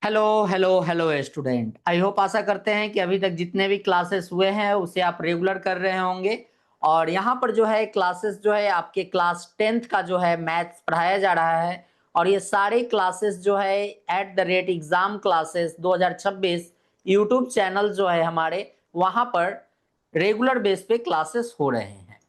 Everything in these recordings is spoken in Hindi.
Hello hello hello student. I hope आशा करते हैं कि अभी तक जितने भी क्लासेस हुए हैं उसे आप रेगुलर कर रहे होंगे। और यहाँ पर जो है क्लासेस जो है आपके क्लास 10th का जो है मैथ्स पढ़ाया जा रहा है। और ये सारे क्लासेस जो है @एग्जाम क्लासेस 2026 यूट्यूब चैनल जो है हमारे वहाँ पर रेगुलर बेस पे क्लासेस हो रहे हैं।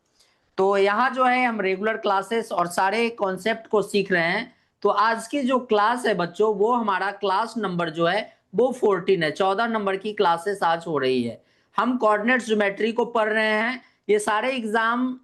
तो यहाँ जो है हम रेगुलर क्लासेस और सारे कॉन्सेप्ट को सीख रहे हैं। तो आज की जो क्लास है बच्चों वो हमारा क्लास नंबर जो है वो 14 है। 14 नंबर की क्लासेस आज हो रही है। हम कोऑर्डिनेट ज्योमेट्री को पढ़ रहे हैं। ये सारे एग्जाम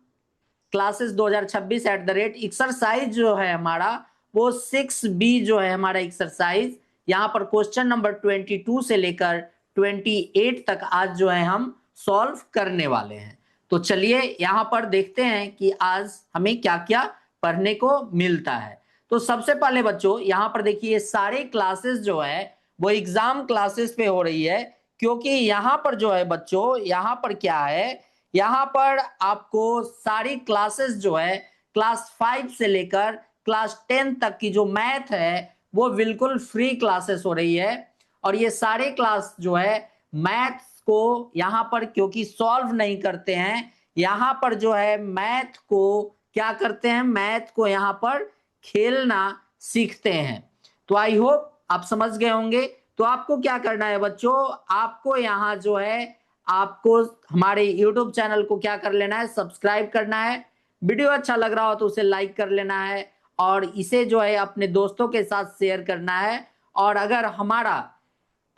क्लासेस 2026 एक्सरसाइज जो है हमारा वो 6B जो है हमारा एक्सरसाइज। यहाँ पर क्वेश्चन नंबर 22 से लेकर 28 तक आज जो है हम सॉल्व करने वाले हैं। तो चलिए यहाँ पर देखते हैं कि आज हमें क्या क्या पढ़ने को मिलता है। तो सबसे पहले बच्चों यहाँ पर देखिए सारे क्लासेस जो है वो एग्जाम क्लासेस पे हो रही है। क्योंकि यहाँ पर जो है बच्चों यहाँ पर क्या है, यहाँ पर आपको सारी क्लासेस जो है क्लास 5 से लेकर क्लास 10 तक की जो मैथ है वो बिल्कुल फ्री क्लासेस हो रही है। और ये सारे क्लास जो है मैथ्स को यहाँ पर क्योंकि सॉल्व नहीं करते हैं, यहाँ पर जो है मैथ को क्या करते हैं, मैथ को यहाँ पर खेलना सीखते हैं। तो आई होप आप समझ गए होंगे। तो आपको क्या करना है बच्चों, आपको यहाँ जो है आपको हमारे YouTube चैनल को क्या कर लेना है, सब्सक्राइब करना है। वीडियो अच्छा लग रहा हो तो उसे लाइक कर लेना है और इसे जो है अपने दोस्तों के साथ शेयर करना है। और अगर हमारा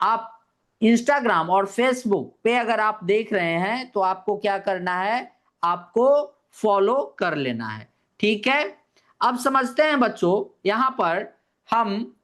आप इंस्टाग्राम और फेसबुक पे अगर आप देख रहे हैं तो आपको क्या करना है, आपको फॉलो कर लेना है। ठीक है, अब समझते हैं बच्चों यहां पर हम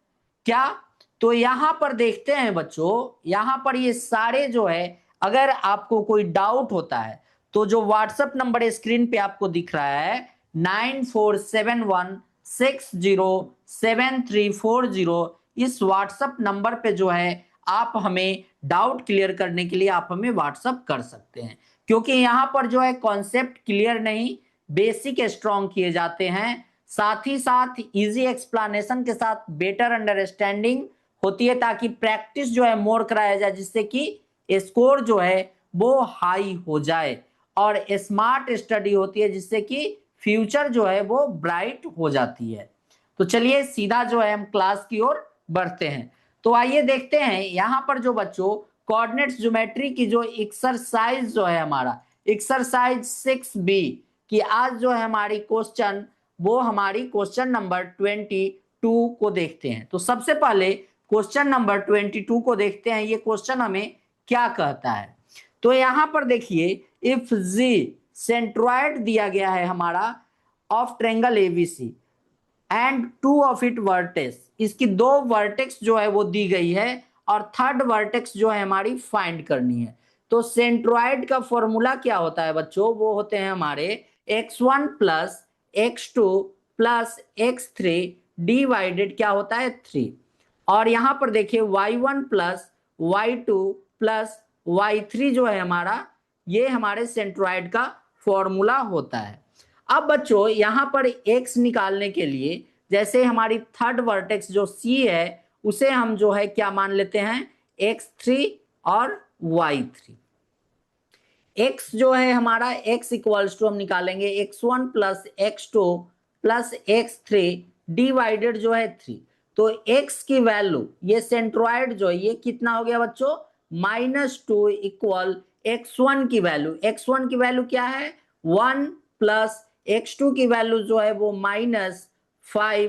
क्या। तो यहां पर देखते हैं बच्चों, यहां पर ये सारे जो है अगर आपको कोई डाउट होता है तो जो व्हाट्सएप नंबर स्क्रीन पे आपको दिख रहा है 9471607340, इस व्हाट्सएप नंबर पे जो है आप हमें डाउट क्लियर करने के लिए आप हमें व्हाट्सएप कर सकते हैं। क्योंकि यहां पर जो है कॉन्सेप्ट क्लियर नहीं, बेसिक स्ट्रॉन्ग किए जाते हैं। साथ ही साथ इजी एक्सप्लेनेशन के साथ बेटर अंडरस्टैंडिंग होती है ताकि प्रैक्टिस जो है मोर कराया जाए, जिससे कि स्कोर जो है वो हाई हो जाए। और स्मार्ट स्टडी होती है जिससे कि फ्यूचर जो है वो ब्राइट हो जाती है। तो चलिए सीधा जो है हम क्लास की ओर बढ़ते हैं। तो आइए देखते हैं यहाँ पर जो बच्चों कोऑर्डिनेट्स ज्योमेट्री की जो एक्सरसाइज जो है हमारा एक्सरसाइज 6B की आज जो है हमारी क्वेश्चन वो हमारी क्वेश्चन नंबर 22 को देखते हैं। तो सबसे पहले क्वेश्चन नंबर 22 को देखते हैं, ये क्वेश्चन हमें क्या कहता है। तो यहां पर देखिए इफ जी सेंट्रॉइड दिया गया है हमारा of triangle ABC and two of it vertex, इसकी दो वर्टेक्स जो है वो दी गई है और थर्ड वर्टेक्स जो है हमारी फाइंड करनी है। तो सेंट्रॉइड का फॉर्मूला क्या होता है बच्चों, वो होते हैं हमारे x1 plus x2 plus x3 divided क्या होता है 3। और यहां पर देखिए y1 plus y2 plus y3 जो है हमारा ये हमारे सेंट्रॉइड का फॉर्मूला होता है। अब बच्चों यहां पर x निकालने के लिए जैसे हमारी थर्ड वर्टेक्स जो c है उसे हम जो है क्या मान लेते हैं x3 और y3। x जो है हमारा x इक्वल्स टू हम निकालेंगे x1 plus x2 plus x3 divided जो है 3। तो x की वैल्यू ये सेंट्रॉइड जो है ये कितना हो गया बच्चों -2 इक्वल x1 की वैल्यू, x1 की वैल्यू क्या है 1 प्लस x2 की वैल्यू जो है वो -5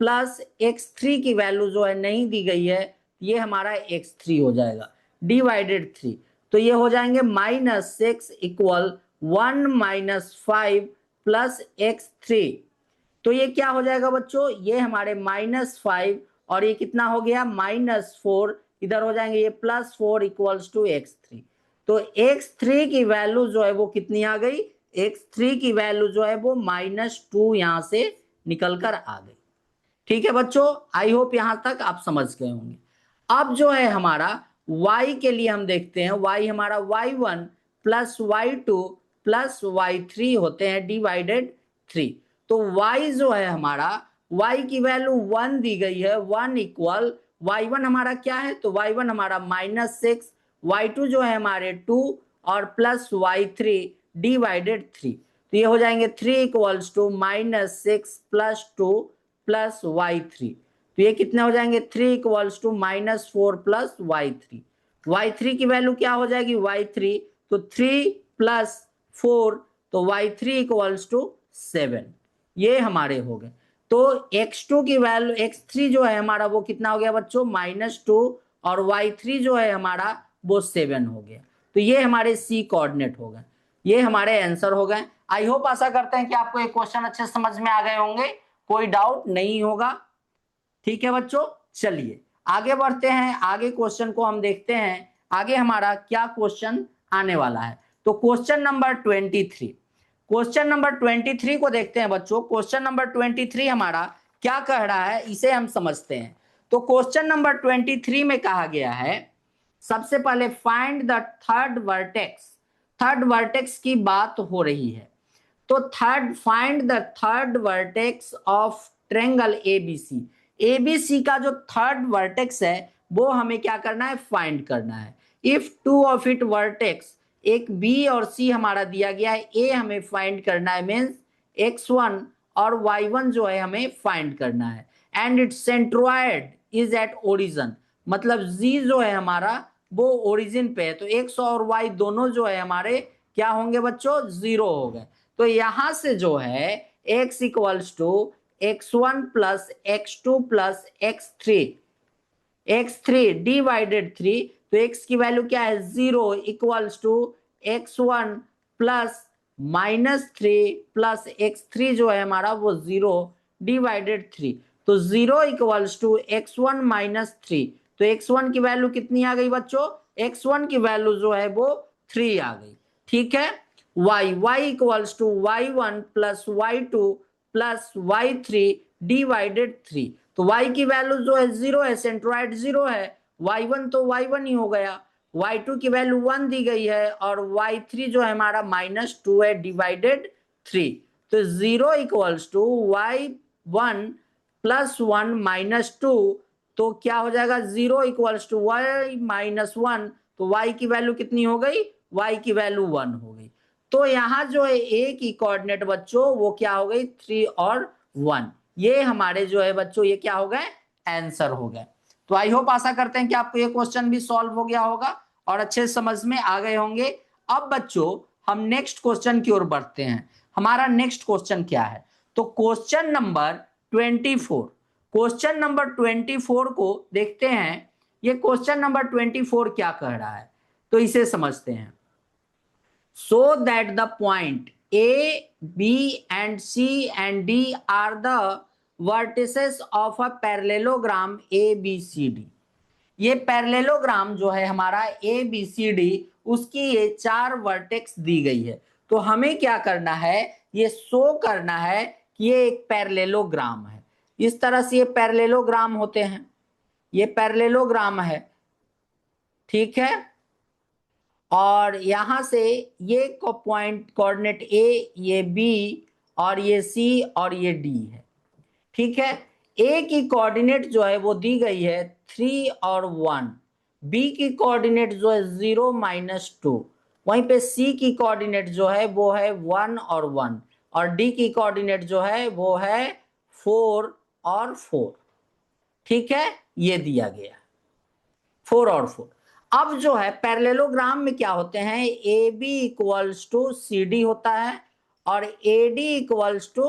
प्लस x3 की वैल्यू जो है नहीं दी गई है, ये हमारा x3 हो जाएगा डिवाइडेड 3। तो ये हो जाएंगे -6 इक्वल 1 -5 प्लस x3। तो ये क्या हो जाएगा बच्चों, ये हमारे -5 और ये कितना हो गया -4, इधर हो जाएंगे ये +4 इक्वल्स टू x3। तो x3 की वैल्यू जो है वो कितनी आ गई, x3 की वैल्यू जो है वो -2 यहां से निकल कर आ गई। ठीक है बच्चों, आई होप यहां तक आप समझ गए होंगे। अब जो है हमारा y के लिए हम देखते हैं, y हमारा y1 plus y2 plus y3 होते हैं डिवाइडेड 3। तो y जो है हमारा y की वैल्यू 1 दी गई है, 1 इक्वल y1 हमारा क्या है, तो y1 हमारा -6, y2 जो है हमारे 2 और प्लस y3 डिवाइडेड 3। तो ये हो जाएंगे 3 इक्वल्स टू -6 + 2 + y3। तो ये कितने हो जाएंगे, 3 इक्वल्स टू -4 + y3। y3 की वैल्यू क्या हो जाएगी, y3 तो 3 + 4 तो y3 इक्वल्स टू 7। ये हमारे हो गए। तो x2 की वैल्यू, x3 जो है हमारा वो कितना हो गया बच्चों, -2 और y3 जो है हमारा वो 7 हो गया। तो ये हमारे सी कोऑर्डिनेट हो गए, ये हमारे आंसर हो गए। आई होप, आशा करते हैं कि आपको ये क्वेश्चन अच्छे समझ में आ गए होंगे, कोई डाउट नहीं होगा। ठीक है बच्चों, चलिए आगे बढ़ते हैं, आगे क्वेश्चन को हम देखते हैं आगे हमारा क्या क्वेश्चन आने वाला है। तो क्वेश्चन नंबर 23, क्वेश्चन नंबर 23 को देखते हैं बच्चों। क्वेश्चन नंबर 23 हमारा क्या कह रहा है, इसे हम समझते हैं। तो क्वेश्चन नंबर 23 में कहा गया है, सबसे पहले find the third vertex. Third vertex की बात हो रही है। तो find the third vertex of triangle ABC. ABC का जो थर्ड वर्टेक्स है वो हमें क्या करना है, फाइंड करना है। If two of it vertex, एक बी और सी हमारा दिया गया है, ए हमें फाइंड करना है, मीन्स x1 और y1 जो है हमें फाइंड करना है। And it's centroid is at origin, मतलब z जो है हमारा वो ओरिजिन पे है। तो x और y दोनों जो है हमारे क्या होंगे बच्चों, 0 हो गए। तो यहां से जो है x equals to x1 + x2 + x3 divided 3। तो x की वैल्यू क्या है, 0 इक्वल्स टू x1 + -3 + x3 जो है हमारा वो 0 डिवाइडेड 3। तो 0 इक्वल्स टू x1 - 3। तो x1 की वैल्यू कितनी आ गई बच्चों, x1 की वैल्यू जो है वो 3 आ गई। ठीक है, y equals to y1 + y2 + y3 divided 3। तो y की वैल्यू जो है 0 है, सेंट्रोइड 0 है, y1 तो y1 ही हो गया, y2 की वैल्यू 1 दी गई है और y3 जो है हमारा -2 है डिवाइडेड 3। तो 0 इक्वल्स टू y1 + 1 - 2। तो क्या हो जाएगा, 0 इक्वल्स टू y - 1। तो y की वैल्यू कितनी हो गई, y की वैल्यू 1 हो गई। तो यहां जो है a की कोऑर्डिनेट बच्चों वो क्या हो गई, 3 और 1। ये हमारे जो है बच्चों ये क्या हो गए, आंसर हो गए। तो आई होप, आशा करते हैं कि आपको ये क्वेश्चन भी सॉल्व हो गया होगा और अच्छे समझ में आ गए होंगे। अब बच्चों हम नेक्स्ट क्वेश्चन की ओर बढ़ते हैं। हमारा नेक्स्ट क्वेश्चन क्या है, तो क्वेश्चन नंबर 24, क्वेश्चन नंबर 24 को देखते हैं। ये क्वेश्चन नंबर 24 क्या कह रहा है, तो इसे समझते हैं। So that the point A, B and C and D are the vertices of a parallelogram ABCD। ये पैरेललोग्राम जो है हमारा ABCD, उसकी ये 4 वर्टेक्स दी गई है। तो हमें क्या करना है, ये शो करना है कि ये एक पैरेललोग्राम है। इस तरह से ये पैरेललोग्राम होते हैं, ये पैरेललोग्राम है। ठीक है, और यहां से ये पॉइंट कोऑर्डिनेट ए, ये बी और ये सी और ये डी है। ठीक है, ए की कोऑर्डिनेट जो है वो दी गई है 3 और 1, बी की कोऑर्डिनेट जो है 0 - 2, वहीं पे सी की कोऑर्डिनेट जो है वो है 1 और 1, और डी की कोऑर्डिनेट जो है वो है 4 और 4। ठीक है, ये दिया गया 4 और 4। अब जो है पैरेललोग्राम में क्या होते हैं, A B equals to C D होता है और A D equals to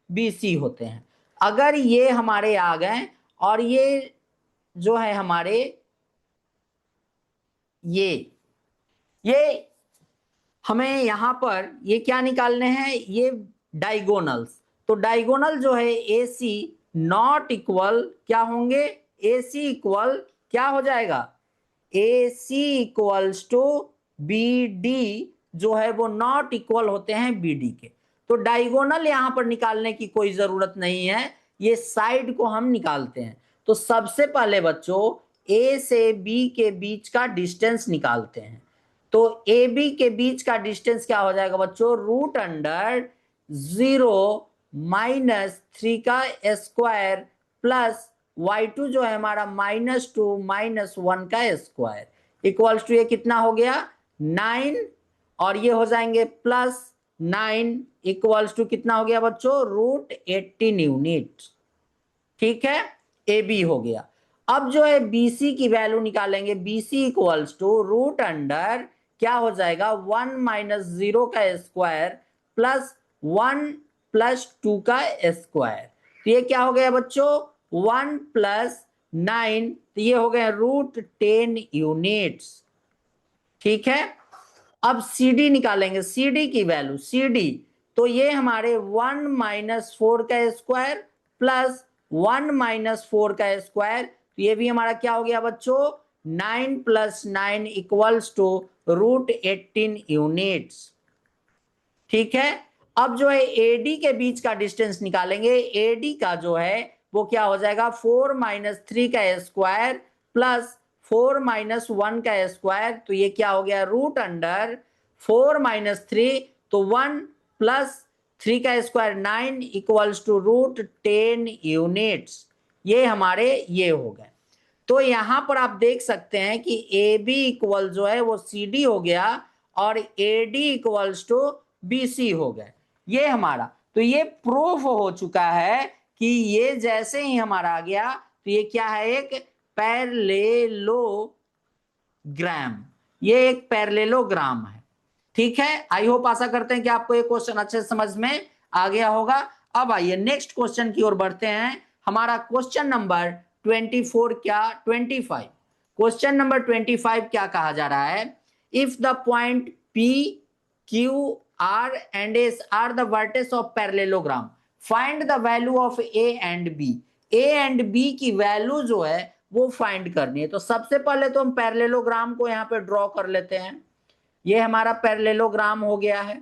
B C होते हैं। अगर ये हमारे आ गए और ये जो है हमारे ये हमें यहां पर ये क्या निकालने हैं, ये डायगोनल्स। तो डायगोनल जो है ए सी नॉट इक्वल क्या होंगे, ए सी इक्वल क्या हो जाएगा, ए सी इक्वल्स टू बी डी जो है वो नॉट इक्वल होते हैं बी डी के। तो डायगोनल यहां पर निकालने की कोई जरूरत नहीं है, ये साइड को हम निकालते हैं। तो सबसे पहले बच्चों ए से बी के बीच का डिस्टेंस निकालते हैं। तो ए बी के बीच का डिस्टेंस क्या हो जाएगा बच्चों, √0 - 3 का स्क्वायर प्लस y2 जो है हमारा -2 -1 का स्क्वायर इक्वल्स टू ये कितना हो गया 9 और ये हो जाएंगे +9 इक्वल्स टू कितना हो गया बच्चों √18 यूनिट। ठीक है, ए बी हो गया। अब जो है BC की वैल्यू निकालेंगे, BC equals to root under क्या हो जाएगा 1 - 0 का स्क्वायर +1 + 2 का स्क्वायर। तो ये क्या हो गया बच्चों 1 + 9, तो ये हो गया √10 यूनिट्स। ठीक है, अब CD निकालेंगे, CD की वैल्यू CD, तो ये हमारे 1 - 4 का स्क्वायर +1 - 4 का स्क्वायर, तो ये भी हमारा क्या हो गया बच्चों 9 + 9 इक्वल्स टू √18 यूनिट्स। ठीक है, अब जो है AD के बीच का डिस्टेंस निकालेंगे, AD का जो है वो क्या हो जाएगा 4 - 3 का स्क्वायर +4 - 1 का स्क्वायर, तो ये क्या हो गया रूट अंडर 4 - 3, तो 1 + 3 का स्क्वायर 9 इक्वल्स टू √10 यूनिट्स। ये हमारे ये हो गए। तो यहां पर आप देख सकते हैं कि AB इक्वल जो है वो CD हो गया और AD इक्वल्स टू BC हो गए, ये हमारा। तो ये प्रूफ हो चुका है कि ये जैसे ही हमारा आ गया तो ये क्या है एक पैरेललोग्राम, ये एक पैरेललोग्राम है। ठीक है, आई होप आशा करते हैं कि आपको ये क्वेश्चन अच्छे से समझ में आ गया होगा। अब आइए नेक्स्ट क्वेश्चन की ओर बढ़ते हैं। हमारा क्वेश्चन नंबर 24 क्या 25, क्वेश्चन नंबर 25 क्या कहा जा रहा है, if the point P Q R and S are the vertex of parallelogram, find the value of A and B। A and B की वैल्यू जो है वो फाइंड करनी है। तो सबसे पहले तो हम पैरेललोग्राम को यहाँ पे ड्रॉ कर लेते हैं। ये हमारा पैरेललोग्राम हो गया है,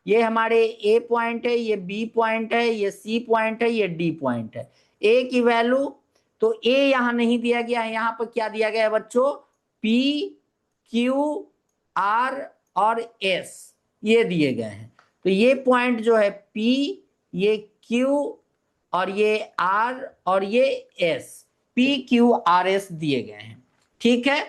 ये हमारे A पॉइंट है, ये B पॉइंट है, ये C पॉइंट है, ये D पॉइंट है। A की वैल्यू तो A यहां नहीं दिया गया है, यहां पर क्या दिया गया है बच्चों P Q R और S ये दिए गए हैं। तो ये पॉइंट जो है P, ये Q और ये R और ये S, P Q R S दिए गए हैं। ठीक है,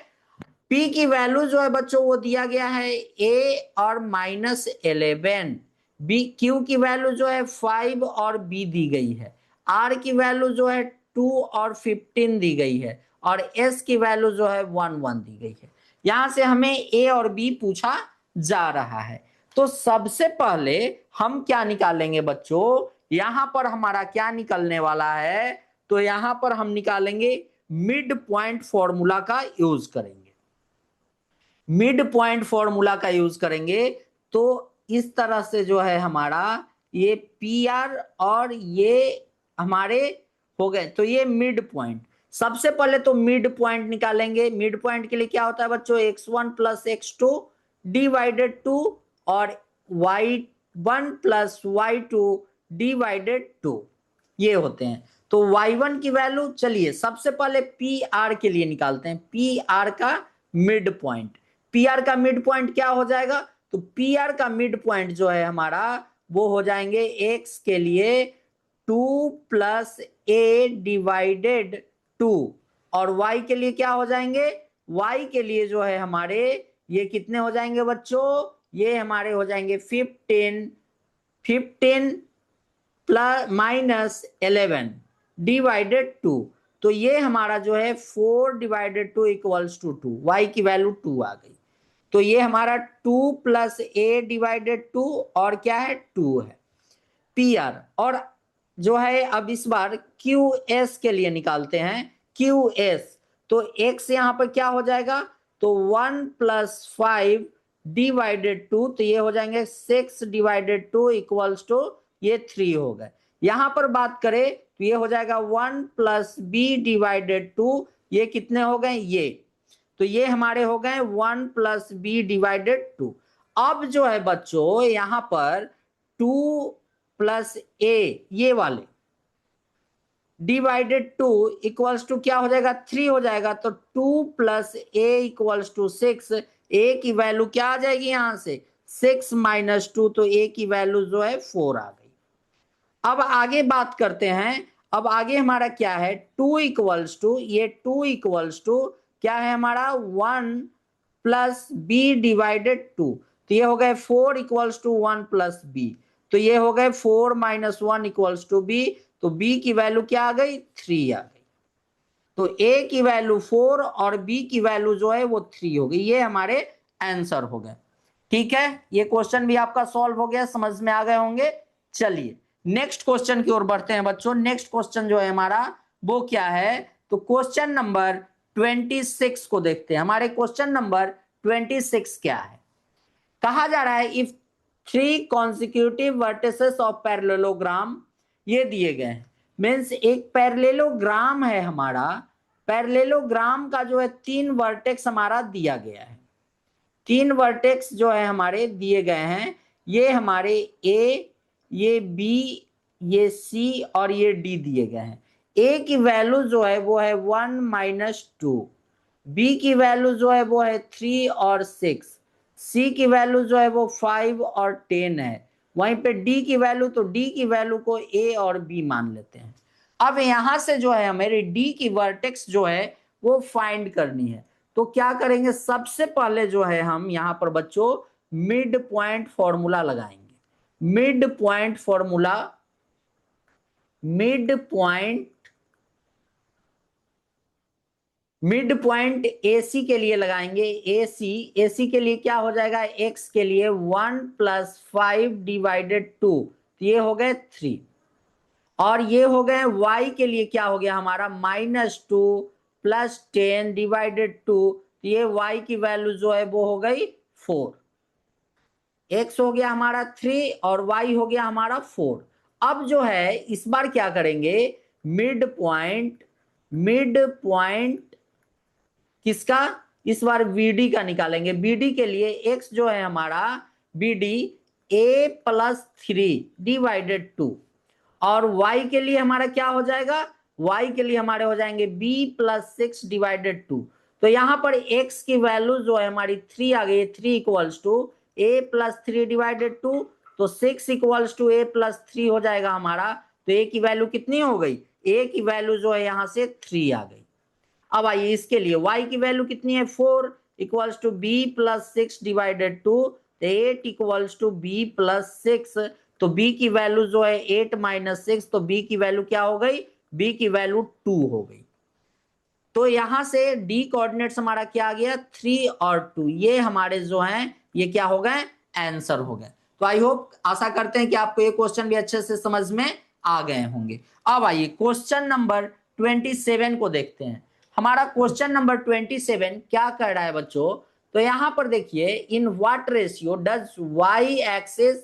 P की वैल्यू जो है बच्चों वो दिया गया है A और -11, B Q की वैल्यू जो है 5 और B दी गई है, R की वैल्यू जो है 2 और 15 दी गई है और S की वैल्यू जो है 1 दी गई है। यहां से हमें A और B पूछा जा रहा है। तो सबसे पहले हम क्या निकालेंगे बच्चों, यहां पर हमारा क्या निकलने वाला है, तो यहां पर हम निकालेंगे मिड पॉइंट फॉर्मूला का यूज करेंगे। मिड पॉइंट फॉर्मूला का यूज करेंगे तो इस तरह से जो है हमारा ये PR और ये हमारे हो गए, तो ये मिड पॉइंट। सबसे पहले तो मिड पॉइंट निकालेंगे। मिड पॉइंट के लिए क्या होता है बच्चों x1 + x2 डिवाइडेड 2 और y1 + y2 डिवाइडेड 2, ये होते हैं। तो y1 की वैल्यू चलिए सबसे पहले PR के लिए निकालते हैं, PR का मिड पॉइंट। PR का मिड पॉइंट क्या हो जाएगा, तो PR का मिड पॉइंट जो है हमारा वो हो जाएंगे x के लिए 2 + A डिवाइडेड 2 और y के लिए क्या हो जाएंगे, y के लिए जो है हमारे ये कितने हो जाएंगे बच्चों, ये हमारे हो जाएंगे 15 -11 डिवाइडेड 2, तो ये हमारा जो है 4 डिवाइडेड 2 इक्वल्स टू 2, y की वैल्यू 2 आ गई। तो ये हमारा 2 + A डिवाइडेड 2 और क्या है 2 है PR। और जो है अब इस बार QS के लिए निकालते हैं, QS तो x यहां पर क्या हो जाएगा, तो 1 + 5 डिवाइडेड 2, तो ये हो जाएंगे 6 डिवाइडेड 2 इक्वल्स टू ये 3 हो गए। यहां पर बात करें तो ये हो जाएगा 1 + B डिवाइडेड 2, ये कितने हो गए ये, तो ये हमारे हो गए 1 + B डिवाइडेड 2। अब जो है बच्चों यहां पर 2 + A ये वाले डिवाइडेड 2 इक्वल्स टू क्या हो जाएगा 3 हो जाएगा, तो 2 + A इक्वल्स टू 6। A की वैल्यू क्या आ जाएगी यहां से 6 - 2, तो A की वैल्यू जो है 4 आ गई। अब आगे बात करते हैं, अब आगे हमारा क्या है, 2 इक्वल्स टू, ये 2 इक्वल्स टू क्या है हमारा 1 प्लस बी डिवाइडेड 2, तो ये हो गए 4 इक्वल्स टू 1 प्लस बी, तो ये हो गए 4 माइनस 1 इक्वल्स टू बी, तो बी की वैल्यू क्या आ गई 3 आ गई, तो ए की वैल्यू 4 और बी की वैल्यू जो है वो 3 हो गई, ये हमारे आंसर हो गए। ठीक है, ये क्वेश्चन भी आपका सॉल्व हो गया, समझ में आ गए होंगे। चलिए नेक्स्ट क्वेश्चन की ओर बढ़ते हैं बच्चों। नेक्स्ट क्वेश्चन जो है हमारा वो क्या है, तो क्वेश्चन नंबर 26 को देखते हैं। हमारे क्वेश्चन नंबर 26 क्या है, कहा जा रहा है if 3 consecutive vertices of parallelogram, ये दिए गए हैं, मीन्स एक पैरेललोग्राम है हमारा, पैरेललोग्राम का जो है 3 वर्टेक्स हमारा दिया गया है, 3 वर्टेक्स जो है हमारे दिए गए हैं, ये हमारे ए, ये बी, ये सी और ये डी दिए गए हैं। ए की वैल्यू जो है वो है 1 माइनस 2, बी की वैल्यू जो है वो है 3 और 6, सी की वैल्यू जो है वो 5 और 10 है, वहीं पे डी की वैल्यू, तो डी की वैल्यू को ए और बी मान लेते हैं। अब यहां से जो है हमारे डी की वर्टेक्स जो है वो फाइंड करनी है, तो क्या करेंगे, सबसे पहले जो है हम यहां पर बच्चों मिड पॉइंट फॉर्मूला लगाएंगे। Mid point formula, mid point, mid point AC के लिए लगाएंगे। एसी, एसी के लिए क्या हो जाएगा, एक्स के लिए 1 प्लस 5 डिवाइडेड 2, ये हो गए 3, और ये हो गए y के लिए क्या हो गया हमारा -2 प्लस 10 डिवाइडेड 2, ये y की वैल्यू जो है वो हो गई 4, x हो गया हमारा 3 और y हो गया हमारा 4। अब जो है इस बार क्या करेंगे, मिड पॉइंट, मिड पॉइंट किसका, इस बार BD का निकालेंगे। BD के लिए x जो है हमारा BD a प्लस 3 डिवाइडेड 2, और y के लिए हमारा क्या हो जाएगा, y के लिए हमारे हो जाएंगे b प्लस 6 डिवाइडेड 2, तो यहां पर x की वैल्यू जो है हमारी 3 आ गई, 3 equals to a plus 3 divided 2, तो 6 इक्वल्स टू a प्लस 3 हो जाएगा हमारा, तो a की वैल्यू कितनी हो गई, a की वैल्यू जो है यहां से 3 आ गई। अब आइए इसके लिए y की वैल्यू कितनी है 4 equals to b plus 6 divided 2, 8 equals to b plus 6, तो b की वैल्यू जो है 8 माइनस 6, तो b की वैल्यू क्या हो गई, b की वैल्यू 2 हो गई। तो यहां से d कोऑर्डिनेट्स हमारा क्या आ गया 3 और 2, ये हमारे जो हैं ये क्या हो गए, आंसर हो गए। तो आई होप, आशा करते हैं कि आपको ये क्वेश्चन भी अच्छे से समझ में आ गए होंगे। अब आइए क्वेश्चन नंबर 27 को देखते हैं। हमारा क्वेश्चन नंबर 27 क्या कर रहा है बच्चों, तो यहां पर देखिए, in what ratio does Y axis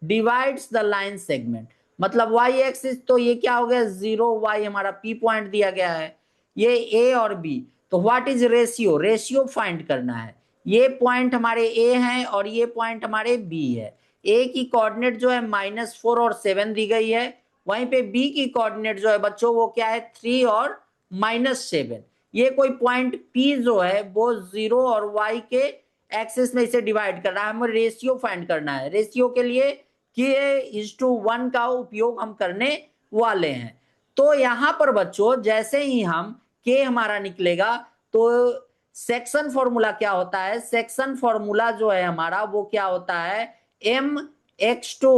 divides the line segment, मतलब वाई एक्सिस तो ये क्या हो गया 0, वाई हमारा पी पॉइंट दिया गया है, ये ए और बी, तो what is ratio, ratio find करना है। ये पॉइंट हमारे ए हैं और ये पॉइंट हमारे बी है। ए की कोऑर्डिनेट जो है -4 और 7 दी गई है, वहीं पे बी की कोऑर्डिनेट जो है बच्चों वो क्या है 3 और -7। ये कोई पॉइंट पी जो है वो 0 और y के एक्सिस में इसे डिवाइड कर रहा है, हमें रेशियो फाइंड करना है। रेशियो के लिए k:1 का उपयोग हम करने वाले हैं। तो यहां पर बच्चों जैसे ही हम k हमारा निकलेगा, तो सेक्शन फॉर्मूला क्या होता है, सेक्शन फॉर्मूला जो है हमारा वो क्या होता है mx2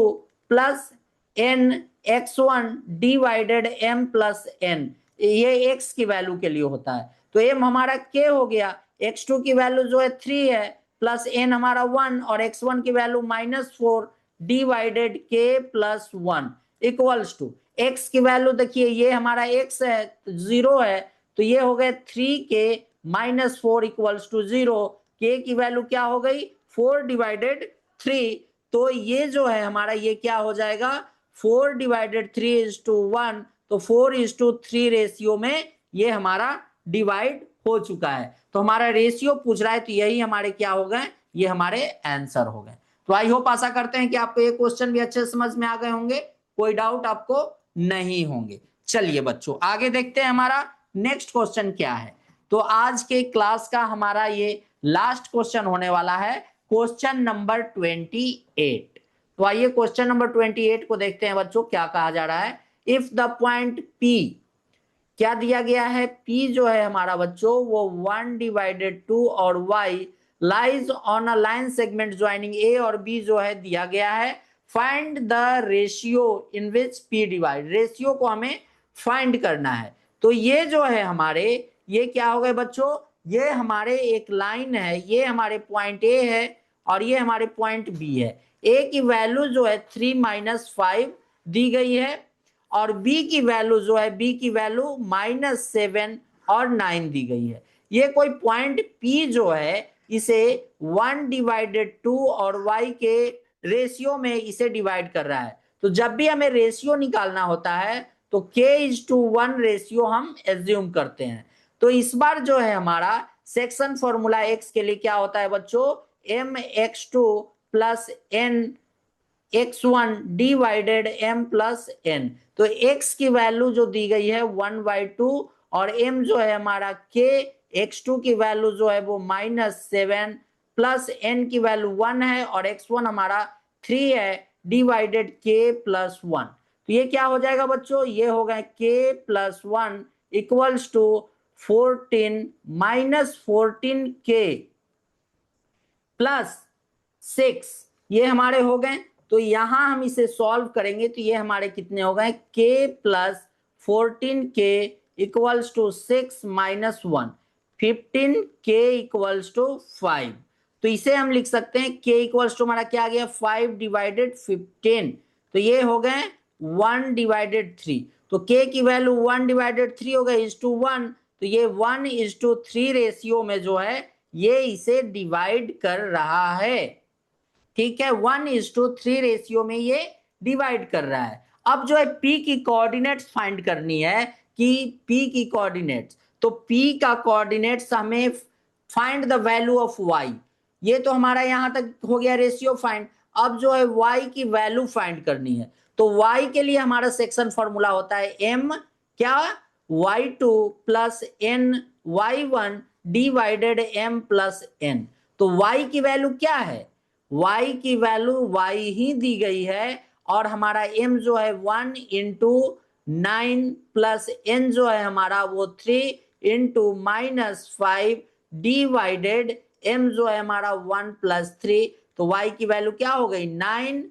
plus nx1 divided m plus n, ये x की वैल्यू के लिए होता है। तो m हमारा k हो गया, x2 की वैल्यू जो है 3 है, प्लस n हमारा 1 और x1 की value -4 divided k plus 1 equals to x की वैल्यू देखिए ये हमारा x है 0 है, तो ये हो गए 3k -4 इक्वल्स टू 0, k की वैल्यू क्या हो गई 4 डिवाइडेड 3, तो ये जो है हमारा ये क्या हो जाएगा 4 डिवाइडेड 3:1, तो 4:3 रेशियो में ये हमारा डिवाइड हो चुका है। तो हमारा रेशियो पूछ रहा है, तो यही हमारे क्या हो गए, ये हमारे आंसर हो गए। तो आई होप, आशा करते हैं कि आपको ये क्वेश्चन भी अच्छे से समझ में आ गए होंगे, कोई डाउट आपको नहीं होंगे। चलिए बच्चों आगे देखते हैं हमारा नेक्स्ट क्वेश्चन क्या है। तो आज के क्लास का हमारा ये लास्ट क्वेश्चन होने वाला है, क्वेश्चन नंबर 28। तो आइए क्वेश्चन नंबर 28 को देखते हैं बच्चों, क्या कहा जा रहा है। इफ द पॉइंट P, क्या दिया गया है, P जो है हमारा बच्चों वो 1/2 और y lies on a line segment joining A और B जो है दिया गया है। Find the ratio in which P divide, ratio को हमें फाइंड करना है। तो ये जो है हमारे, ये क्या हो गए बच्चों, ये हमारे एक लाइन है, ये हमारे पॉइंट A है और ये हमारे पॉइंट B है। A की वैल्यू जो है 3 - 5 दी गई है और B की वैल्यू जो है, B की वैल्यू -7 और 9 दी गई है। ये कोई पॉइंट P जो है इसे 1/2 और y के रेशियो में इसे डिवाइड कर रहा है। तो जब भी हमें रेशियो निकालना होता है तो k:1 रेशियो हम एज्यूम करते हैं। तो इस बार जो है हमारा सेक्शन फॉर्मूला x के लिए क्या होता है बच्चों, mx2 + nx1 divided m + n। तो x की वैल्यू जो दी गई है 1/2 और m जो है हमारा k, x2 की वैल्यू जो है वो -7 प्लस n की वैल्यू 1 है और x1 हमारा 3 है, डिवाइडेड k + 1। तो ये क्या हो जाएगा बच्चों, ये हो गए k + 1 इक्वल्स टू 14 - 14k + 6, ये हमारे हो गए। तो यहां हम इसे सॉल्व करेंगे तो ये हमारे कितने हो गए, k + 14k equals to 6 - 1, 15k equals to 5। तो इसे हम लिख सकते हैं k इक्वल्स टू हमारा क्या आ गया, 5/15। तो ये हो गए 1/3। तो k की वैल्यू 1/3 हो गई /1। तो ये 1:3 रेशियो में जो है ये इसे डिवाइड कर रहा है। ठीक है, 1:3 रेशियो में ये डिवाइड कर रहा है। अब जो है P की कोऑर्डिनेट्स फाइंड करनी है कि P की कोऑर्डिनेट्स, तो P का कोऑर्डिनेट्स हमें find the value of y, ये तो हमारा यहां तक हो गया रेशियो फाइंड। अब जो है y की वैल्यू फाइंड करनी है। तो y के लिए हमारा सेक्शन फॉर्मूला होता है m क्या, y2 + n y1 divided m + n। तो y की वैल्यू क्या है, y की वैल्यू y ही दी गई है और हमारा m जो है 1 × 9 + n जो है हमारा वो 3 × -5 डिवाइडेड m जो है हमारा 1 + 3। तो y की वैल्यू क्या हो गई, 9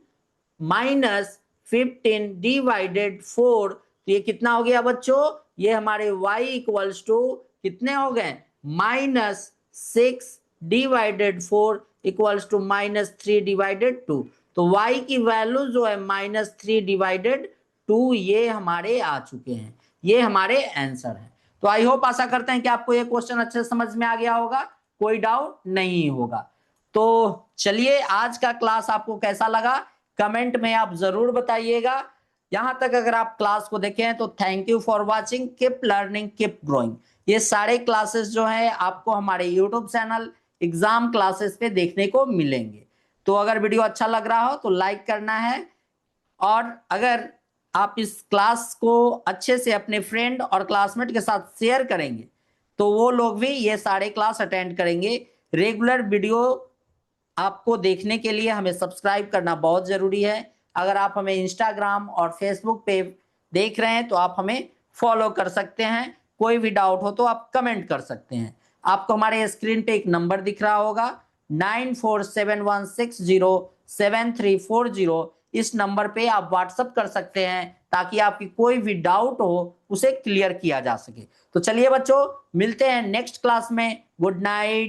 - 15 डिवाइडेड 4। तो ये कितना हो गया बच्चों, ये हमारे y इक्वल्स टू कितने हो गए, -6 डिवाइडेड 4 इक्वल्स टू -3/2। तो y की वैल्यू जो है -3/2 ये हमारे आ चुके हैं, ये हमारे आंसर है। तो आई होप, आशा करते हैं कि आपको ये क्वेश्चन अच्छे से समझ में आ गया होगा, कोई डाउट नहीं होगा। तो चलिए, आज का क्लास आपको कैसा लगा कमेंट में आप जरूर बताइएगा। यहां तक अगर आप क्लास को देखें तो thank you for watching, keep learning keep growing. ये सारे क्लासेस जो है आपको हमारे यूट्यूब चैनल एग्जाम क्लासेस पे देखने को मिलेंगे। तो अगर वीडियो अच्छा लग रहा हो तो लाइक करना है और अगर आप इस क्लास को अच्छे से अपने फ्रेंड और क्लासमेट के साथ शेयर करेंगे तो वो लोग भी ये सारे क्लास अटेंड करेंगे। रेगुलर वीडियो आपको देखने के लिए हमें सब्सक्राइब करना बहुत जरूरी है। अगर आप हमें इंस्टाग्राम और फेसबुक पे देख रहे हैं तो आप हमें फॉलो कर सकते हैं। कोई भी डाउट हो तो आप कमेंट कर सकते हैं। आपको हमारे स्क्रीन पे एक नंबर दिख रहा होगा 9471607340। इस नंबर पे आप व्हाट्सअप कर सकते हैं ताकि आपकी कोई भी डाउट हो उसे क्लियर किया जा सके। तो चलिए बच्चों, मिलते हैं नेक्स्ट क्लास में। Good night.